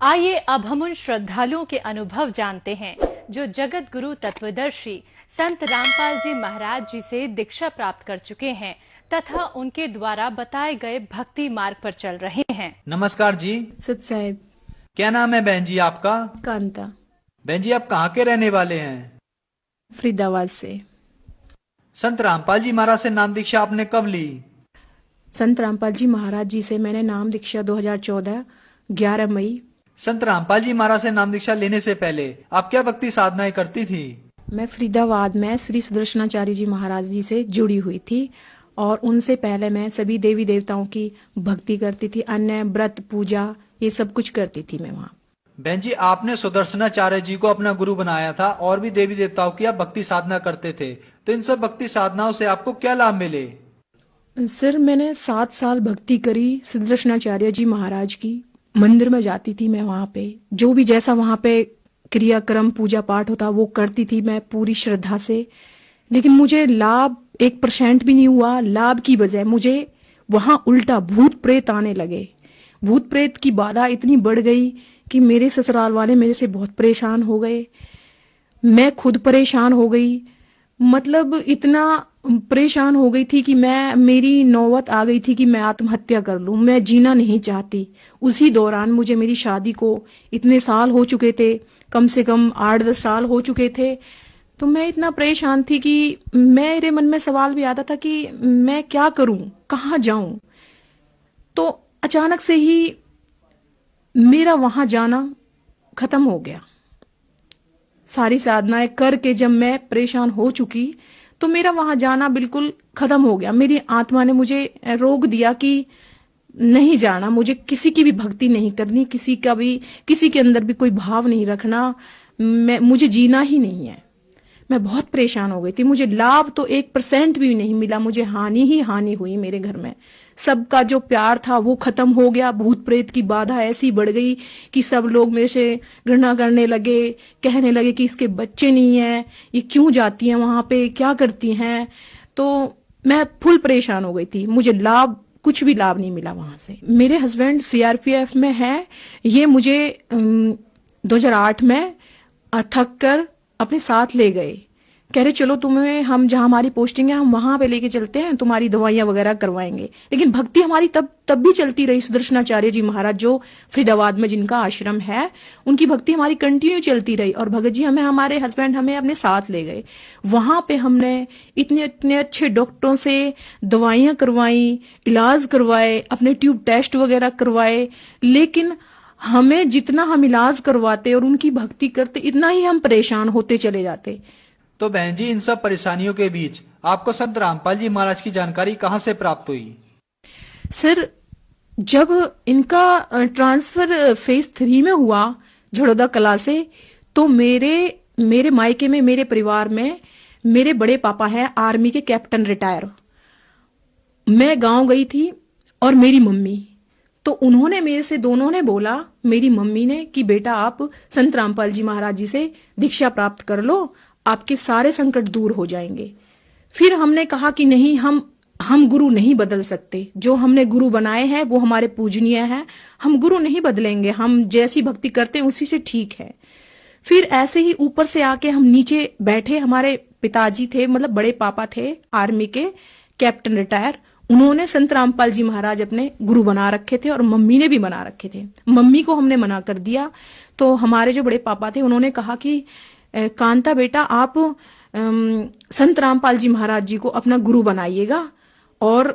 आइए अब हम उन श्रद्धालुओं के अनुभव जानते हैं जो जगत गुरु तत्वदर्शी संत रामपाल जी महाराज जी से दीक्षा प्राप्त कर चुके हैं तथा उनके द्वारा बताए गए भक्ति मार्ग पर चल रहे हैं। नमस्कार जी। सत साहेब। क्या नाम है बहन जी आपका? कांता। बहन जी आप कहाँ के रहने वाले हैं? फरीदाबाद से। संत रामपाल जी महाराज से नाम दीक्षा आपने कब ली? संत रामपाल जी महाराज जी से मैंने नाम दीक्षा 2014 11 मई। संत रामपाल जी महाराज से नाम दीक्षा लेने से पहले आप क्या भक्ति साधनाएं करती थी? मैं फरीदाबाद में श्री सुदर्शनाचार्य जी महाराज जी से जुड़ी हुई थी और उनसे पहले मैं सभी देवी देवताओं की भक्ति करती थी, अन्य व्रत पूजा ये सब कुछ करती थी मैं वहाँ। बहन जी आपने सुदर्शनाचार्य जी को अपना गुरु बनाया था और भी देवी देवताओं की आप भक्ति साधना करते थे, तो इन सब भक्ति साधनाओं से आपको क्या लाभ मिले? सर मैंने 7 साल भक्ति करी सुदर्शनाचार्य जी महाराज की। मंदिर में जाती थी मैं, वहां पे जो भी जैसा वहां पे क्रियाक्रम पूजा पाठ होता वो करती थी मैं पूरी श्रद्धा से, लेकिन मुझे लाभ 1% भी नहीं हुआ। लाभ की बजाय मुझे वहां उल्टा भूत प्रेत आने लगे। भूत प्रेत की बाधा इतनी बढ़ गई कि मेरे ससुराल वाले मेरे से बहुत परेशान हो गए, मैं खुद परेशान हो गई। मतलब इतना परेशान हो गई थी कि मेरी नौबत आ गई थी कि मैं आत्महत्या कर लूं, मैं जीना नहीं चाहती। उसी दौरान मुझे मेरी शादी को इतने साल हो चुके थे, कम से कम 8-10 साल हो चुके थे, तो मैं इतना परेशान थी कि मेरे मन में सवाल भी आता था कि मैं क्या करूं, कहाँ जाऊं। तो अचानक से ही मेरा वहां जाना खत्म हो गया। सारी साधनाएं करके जब मैं परेशान हो चुकी तो मेरा वहां जाना बिल्कुल खत्म हो गया। मेरी आत्मा ने मुझे रोक दिया कि नहीं जाना, मुझे किसी की भी भक्ति नहीं करनी, किसी के अंदर भी कोई भाव नहीं रखना, मुझे जीना ही नहीं है। मैं बहुत परेशान हो गई थी। मुझे लाभ तो 1% भी नहीं मिला, मुझे हानि ही हानि हुई। मेरे घर में सबका जो प्यार था वो खत्म हो गया। भूत प्रेत की बाधा ऐसी बढ़ गई कि सब लोग मेरे से घृणा करने लगे, कहने लगे कि इसके बच्चे नहीं है, ये क्यों जाती हैं वहां पे, क्या करती हैं। तो मैं फुल परेशान हो गई थी। मुझे कुछ भी लाभ नहीं मिला वहां से। मेरे हस्बैंड सीआरपीएफ में है। ये मुझे 2008 में थक कर अपने साथ ले गए, कह रहे चलो तुम्हें हम जहां हमारी पोस्टिंग है हम वहां पे लेके चलते हैं, तुम्हारी दवाइयां वगैरह करवाएंगे। लेकिन भक्ति हमारी तब भी चलती रही। सुदर्शनाचार्य जी महाराज जो फरीदाबाद में जिनका आश्रम है, उनकी भक्ति हमारी कंटिन्यू चलती रही। और भगत जी हमारे हस्बैंड हमें अपने साथ ले गए। वहां पे हमने इतने अच्छे डॉक्टरों से दवाइयां करवाई, इलाज करवाए, अपने ट्यूब टेस्ट वगैरह करवाए, लेकिन हमें जितना हम इलाज करवाते और उनकी भक्ति करते इतना ही हम परेशान होते चले जाते। तो बहन जी इन सब परेशानियों के बीच आपको संत रामपाल जी महाराज की जानकारी कहाँ से प्राप्त हुई? सर जब इनका ट्रांसफर फेज 3 में हुआ झड़ोदा कला से, तो मेरे मायके में, मेरे परिवार में मेरे बड़े पापा है आर्मी के कैप्टन रिटायर। मैं गांव गई थी और मेरी मम्मी, तो उन्होंने मेरे से, दोनों ने बोला, मेरी मम्मी ने कि बेटा आप संत रामपाल जी महाराज जी से दीक्षा प्राप्त कर लो, आपके सारे संकट दूर हो जाएंगे। फिर हमने कहा कि नहीं, हम गुरु नहीं बदल सकते। जो हमने गुरु बनाए हैं वो हमारे पूजनीय हैं, हम गुरु नहीं बदलेंगे, हम जैसी भक्ति करते हैं उसी से ठीक है। फिर ऐसे ही ऊपर से आके हम नीचे बैठे। हमारे पिताजी थे, मतलब बड़े पापा थे आर्मी के कैप्टन रिटायर, उन्होंने संत रामपाल जी महाराज अपने गुरु बना रखे थे और मम्मी ने भी बना रखे थे। मम्मी को हमने मना कर दिया, तो हमारे जो बड़े पापा थे उन्होंने कहा कि कांता बेटा आप संत रामपाल जी महाराज जी को अपना गुरु बनाइएगा और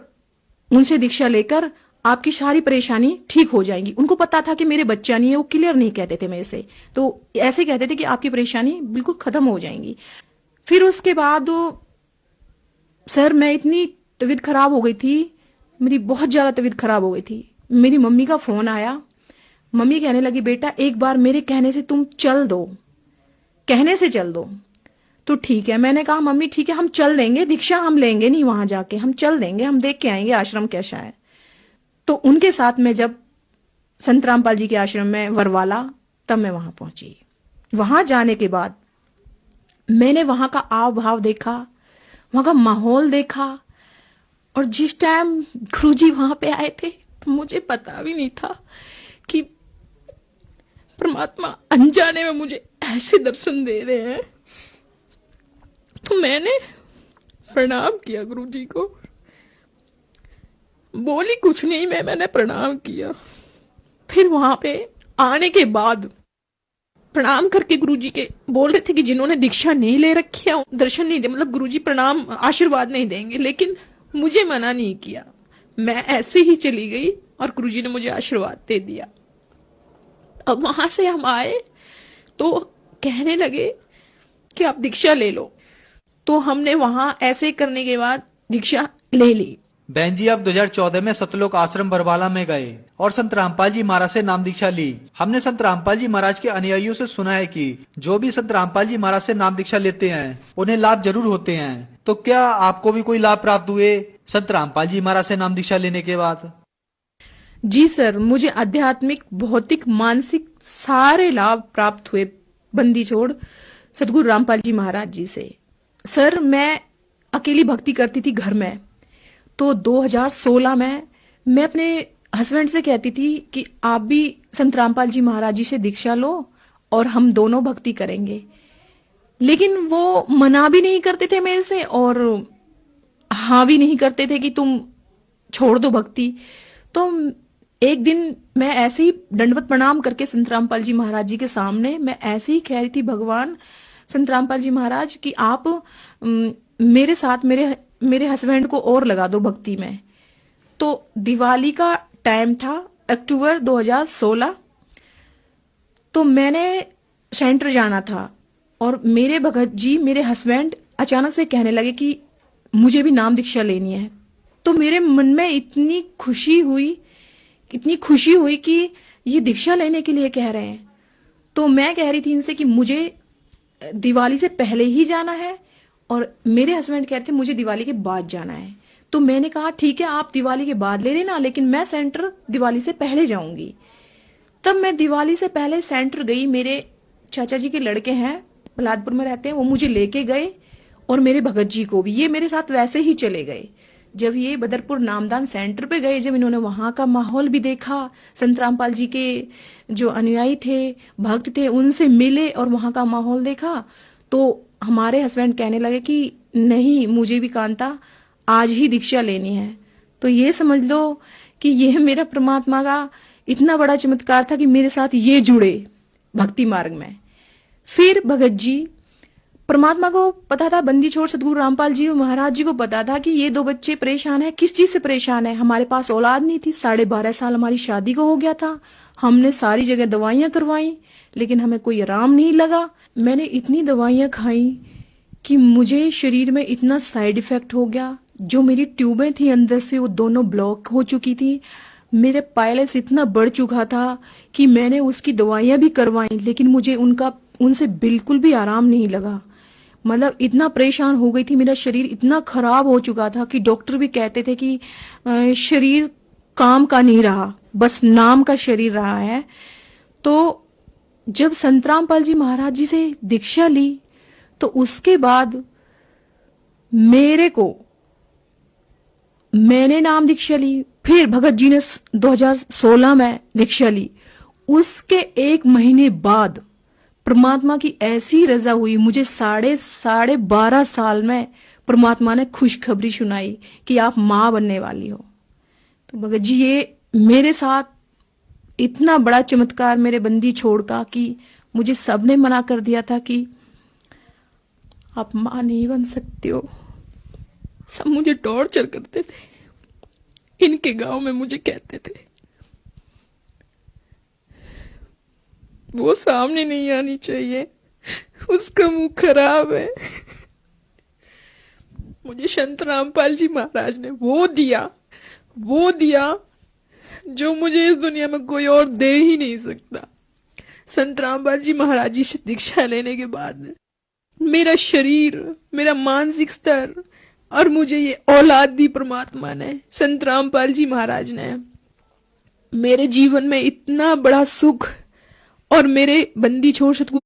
उनसे दीक्षा लेकर आपकी सारी परेशानी ठीक हो जाएगी। उनको पता था कि मेरे बच्चा नहीं है, वो क्लियर नहीं कहते थे मेरे से, तो ऐसे कहते थे कि आपकी परेशानी बिल्कुल खत्म हो जाएंगी। फिर उसके बाद सर मैं इतनी तबीयत खराब हो गई थी, मेरी बहुत ज्यादा तबीयत खराब हो गई थी। मेरी मम्मी का फोन आया, मम्मी कहने लगी बेटा एक बार मेरे कहने से तुम चल दो, कहने से चल दो। तो ठीक है, मैंने कहा मम्मी ठीक है हम चल देंगे, दीक्षा हम लेंगे नहीं, वहां जाके हम चल देंगे, हम देख के आएंगे आश्रम कैसा है। तो उनके साथ में जब संत रामपाल जी के आश्रम में वरवाला, तब मैं वहां पहुंची। वहां जाने के बाद मैंने वहां का आव भाव देखा, वहां का माहौल देखा, और जिस टाइम गुरुजी वहां पे आए थे तो मुझे पता भी नहीं था कि परमात्मा अनजाने में मुझे ऐसे दर्शन दे रहे हैं। तो मैंने प्रणाम किया गुरु जी को, बोली कुछ नहीं, मैंने प्रणाम किया। फिर वहां पे आने के बाद प्रणाम करके गुरुजी के बोल रहे थे कि जिन्होंने दीक्षा नहीं ले रखी है दर्शन नहीं दे, मतलब गुरुजी प्रणाम आशीर्वाद नहीं देंगे, लेकिन मुझे मना नहीं किया। मैं ऐसे ही चली गई और गुरुजी ने मुझे आशीर्वाद दे दिया। अब वहां से हम आए तो कहने लगे कि आप दीक्षा ले लो। तो हमने वहां ऐसे करने के बाद दीक्षा ले ली। बहन जी, अब 2014 में सतलोक आश्रम बरवाला में गए और संत रामपाल जी महाराज से नाम दीक्षा ली। हमने संत रामपाल जी महाराज के अनुयायियों से सुना है कि जो भी संत रामपाल जी महाराज से नाम दीक्षा लेते हैं उन्हें लाभ जरूर होते हैं। तो क्या आपको भी कोई लाभ प्राप्त हुए संत रामपाल जी महाराज से नाम दीक्षा लेने के बाद? जी सर, मुझे आध्यात्मिक, भौतिक, मानसिक सारे लाभ प्राप्त हुए बंदी छोड़ सदगुरु रामपाल जी महाराज जी से। सर, मैं अकेली भक्ति करती थी घर में। तो 2016 में मैं अपने हस्बैंड से कहती थी कि आप भी संत रामपाल जी महाराज जी से दीक्षा लो और हम दोनों भक्ति करेंगे। लेकिन वो मना भी नहीं करते थे मेरे से और हाँ भी नहीं करते थे कि तुम छोड़ दो भक्ति। तो एक दिन मैं ऐसे ही दंडवत प्रणाम करके संत रामपाल जी महाराज जी के सामने मैं ऐसे ही कह रही थी, भगवान संत रामपाल जी महाराज कि आप मेरे साथ मेरे हस्बैंड को और लगा दो भक्ति में। तो दिवाली का टाइम था, अक्टूबर 2016। तो मैंने सेंटर जाना था और मेरे भगत जी, मेरे हस्बैंड अचानक से कहने लगे कि मुझे भी नाम दीक्षा लेनी है। तो मेरे मन में इतनी खुशी हुई कि ये दीक्षा लेने के लिए कह रहे हैं। तो मैं कह रही थी इनसे कि मुझे दिवाली से पहले ही जाना है और मेरे हस्बैंड कहते थे मुझे दिवाली के बाद जाना है। तो मैंने कहा ठीक है, आप दिवाली के बाद ले लेना, लेकिन मैं सेंटर दिवाली से पहले जाऊंगी। तब मैं दिवाली से पहले सेंटर गई। मेरे चाचा जी के लड़के हैं, प्रहलादपुर में रहते हैं, वो मुझे लेके गए और मेरे भगत जी को भी, ये मेरे साथ वैसे ही चले गए। जब ये बदरपुर नामदान सेंटर पे गए, जब इन्होंने वहां का माहौल भी देखा, संत रामपाल जी के जो अनुयायी थे, भक्त थे, उनसे मिले और वहां का माहौल देखा, तो हमारे हस्बैंड कहने लगे कि नहीं, मुझे भी कांता आज ही दीक्षा लेनी है। तो ये समझ लो कि ये मेरा परमात्मा का इतना बड़ा चमत्कार था कि मेरे साथ ये जुड़े भक्ति मार्ग में। फिर भगत जी, परमात्मा को पता था, बंदी छोड़ सदगुरु रामपाल जी महाराज जी को पता था कि ये दो बच्चे परेशान है। किस चीज से परेशान है? हमारे पास औलाद नहीं थी। 12.5 साल हमारी शादी को हो गया था। हमने सारी जगह दवाइयां करवाई लेकिन हमें कोई आराम नहीं लगा। मैंने इतनी दवाइयां खाई कि मुझे शरीर में इतना साइड इफेक्ट हो गया। जो मेरी ट्यूबें थी अंदर से वो दोनों ब्लॉक हो चुकी थी। मेरे पायलस इतना बढ़ चुका था कि मैंने उसकी दवाइयां भी करवाई लेकिन मुझे उनसे बिल्कुल भी आराम नहीं लगा। मतलब इतना परेशान हो गई थी, मेरा शरीर इतना खराब हो चुका था कि डॉक्टर भी कहते थे कि शरीर काम का नहीं रहा, बस नाम का शरीर रहा है। तो जब संत रामपाल जी महाराज जी से दीक्षा ली तो उसके बाद मैंने नाम दीक्षा ली। फिर भगत जी ने 2016 में दीक्षा ली। उसके 1 महीने बाद परमात्मा की ऐसी रजा हुई, मुझे 12.5 साल में परमात्मा ने खुशखबरी सुनाई कि आप मां बनने वाली हो। तो भगत जी, ये मेरे साथ इतना बड़ा चमत्कार मेरे बंदी छोड़ का कि मुझे सबने मना कर दिया था कि आप मां नहीं बन सकते हो। सब मुझे टॉर्चर करते थे, इनके गांव में मुझे कहते थे वो सामने नहीं आनी चाहिए, उसका मुंह खराब है। मुझे संत रामपाल जी महाराज ने वो दिया जो मुझे इस दुनिया में कोई और दे ही नहीं सकता। संत रामपाल जी महाराज जी से दीक्षा लेने के बाद मेरा शरीर, मेरा मानसिक स्तर और मुझे ये औलाद दी परमात्मा ने, संत रामपाल जी महाराज ने, मेरे जीवन में इतना बड़ा सुख और मेरे बंदी छोड़ सतगुरु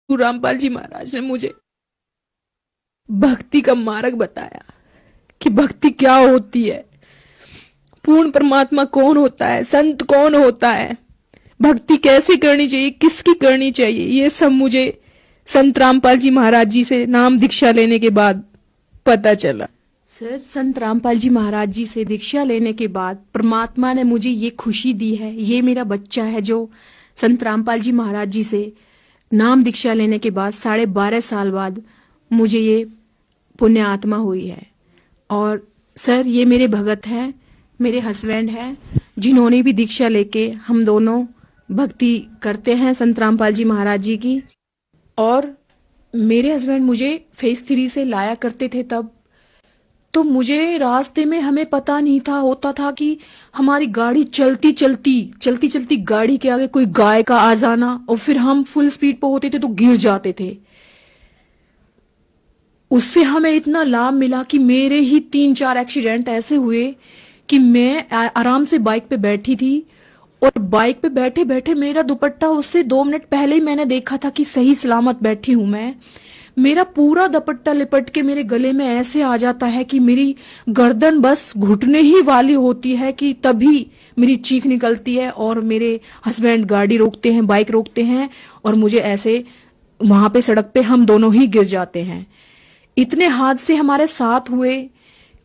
रामपाल जी महाराज ने मुझे भक्ति का मार्ग बताया कि भक्ति क्या होती है, पूर्ण परमात्मा कौन होता है, संत कौन होता है, भक्ति कैसे करनी चाहिए, किसकी करनी चाहिए, ये सब मुझे संत रामपाल जी महाराज जी से नाम दीक्षा लेने के बाद पता चला। सर, संत रामपाल जी महाराज जी से दीक्षा लेने के बाद परमात्मा ने मुझे ये खुशी दी है, ये मेरा बच्चा है जो संत रामपाल जी महाराज जी से नाम दीक्षा लेने के बाद 12.5 साल बाद मुझे ये पुण्य आत्मा हुई है। और सर, ये मेरे भगत हैं, मेरे हस्बैंड हैं, जिन्होंने भी दीक्षा लेके हम दोनों भक्ति करते हैं संत रामपाल जी महाराज जी की। और मेरे हस्बैंड मुझे फेज 3 से लाया करते थे तब, तो मुझे रास्ते में हमें पता नहीं था, होता था कि हमारी गाड़ी चलती चलती गाड़ी के आगे कोई गाय का आ जाना, और फिर हम फुल स्पीड पर होते थे तो गिर जाते थे। उससे हमें इतना लाभ मिला कि मेरे ही 3-4 एक्सीडेंट ऐसे हुए कि मैं आराम से बाइक पे बैठी थी, और बाइक पे बैठे बैठे मेरा दुपट्टा उससे 2 मिनट पहले ही मैंने देखा था कि सही सलामत बैठी हूं मैं, मेरा पूरा दुपट्टा लिपट के मेरे गले में ऐसे आ जाता है कि मेरी गर्दन बस घुटने ही वाली होती है कि तभी मेरी चीख निकलती है। और मेरे हस्बैंड गाड़ी रोकते हैं, बाइक रोकते हैं, और मुझे ऐसे वहां पे सड़क पे हम दोनों ही गिर जाते हैं। इतने हादसे हमारे साथ हुए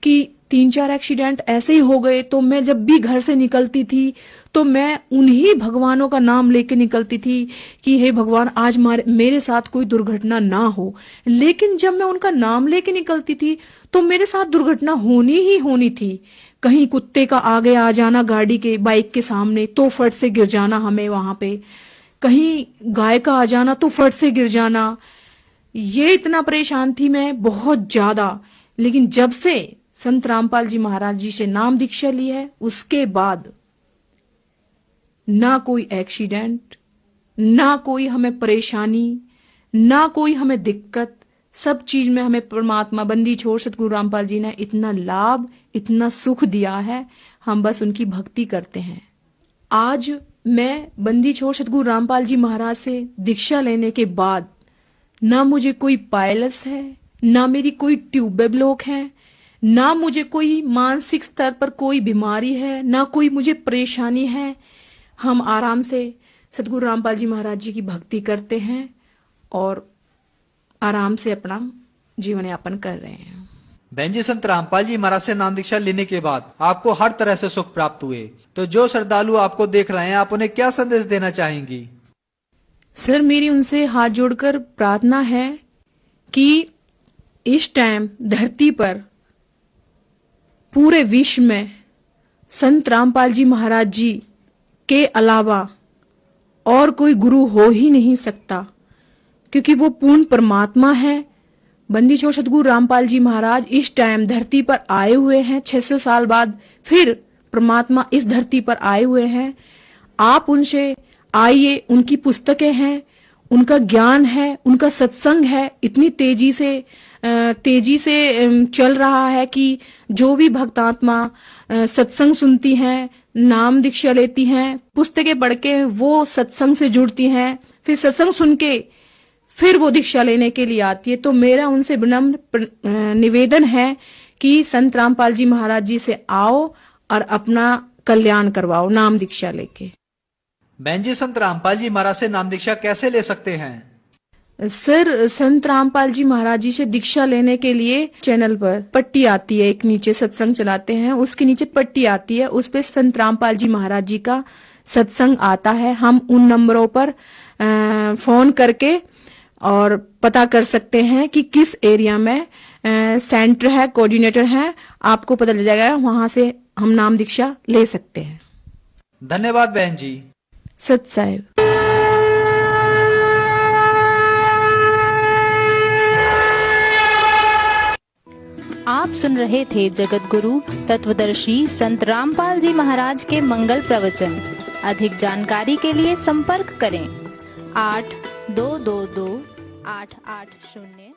कि 3-4 एक्सीडेंट ऐसे ही हो गए। तो मैं जब भी घर से निकलती थी तो मैं उन्हीं भगवानों का नाम लेके निकलती थी कि हे भगवान, आज मेरे साथ कोई दुर्घटना ना हो। लेकिन जब मैं उनका नाम लेके निकलती थी तो मेरे साथ दुर्घटना होनी ही होनी थी। कहीं कुत्ते का आगे आ जाना गाड़ी के, बाइक के सामने, तो फट से गिर जाना हमें वहां पे, कहीं गाय का आ जाना तो फट से गिर जाना। ये इतना परेशान थी मैं बहुत ज्यादा। लेकिन जब से संत रामपाल जी महाराज जी से नाम दीक्षा ली है, उसके बाद ना कोई एक्सीडेंट, ना कोई हमें परेशानी, ना कोई हमें दिक्कत, सब चीज में हमें परमात्मा बंदी छोड़ सतगुरु रामपाल जी ने इतना लाभ, इतना सुख दिया है, हम बस उनकी भक्ति करते हैं। आज मैं बंदी छोड़ सतगुरु रामपाल जी महाराज से दीक्षा लेने के बाद ना मुझे कोई पायलस है, ना मेरी कोई ट्यूब ब्लॉक है, ना मुझे कोई मानसिक स्तर पर कोई बीमारी है, ना कोई मुझे परेशानी है। हम आराम से सतगुरु रामपाल जी महाराज जी की भक्ति करते हैं और आराम से अपना जीवन यापन कर रहे हैं। बहन जी, संत रामपाल जी महाराज से नाम दीक्षा लेने के बाद आपको हर तरह से सुख प्राप्त हुए, तो जो श्रद्धालु आपको देख रहे हैं, आप उन्हें क्या संदेश देना चाहेंगी? सर, मेरी उनसे हाथ जोड़कर प्रार्थना है कि इस टाइम धरती पर पूरे विश्व में संत रामपाल जी महाराज जी के अलावा और कोई गुरु हो ही नहीं सकता, क्योंकि वो पूर्ण परमात्मा है। बंदी छोड़ सतगुरु रामपाल जी महाराज इस टाइम धरती पर आए हुए हैं, 600 साल बाद फिर परमात्मा इस धरती पर आए हुए हैं। आप उनसे आइए, उनकी पुस्तकें हैं, उनका ज्ञान है, उनका सत्संग है, इतनी तेजी से चल रहा है कि जो भी भक्तात्मा सत्संग सुनती हैं, नाम दीक्षा लेती हैं, पुस्तकें पढ़ के वो सत्संग से जुड़ती हैं, फिर सत्संग सुन के फिर वो दीक्षा लेने के लिए आती है। तो मेरा उनसे विनम्र निवेदन है कि संत रामपाल जी महाराज जी से आओ और अपना कल्याण करवाओ नाम दीक्षा लेके। बहन जी, संत रामपाल जी महाराज से नाम दीक्षा कैसे ले सकते हैं? सर, संत रामपाल जी महाराज जी से दीक्षा लेने के लिए चैनल पर पट्टी आती है, एक नीचे सत्संग चलाते हैं, उसके नीचे पट्टी आती है, उस पे संत रामपाल जी महाराज जी का सत्संग आता है। हम उन नंबरों पर फोन करके और पता कर सकते हैं कि किस एरिया में सेंटर है, कोऑर्डिनेटर है, आपको पता चल जाएगा, वहां से हम नाम दीक्षा ले सकते हैं। धन्यवाद बहन जी। सत साहिब। आप सुन रहे थे जगत गुरु तत्वदर्शी संत रामपाल जी महाराज के मंगल प्रवचन। अधिक जानकारी के लिए संपर्क करें 8222 8880।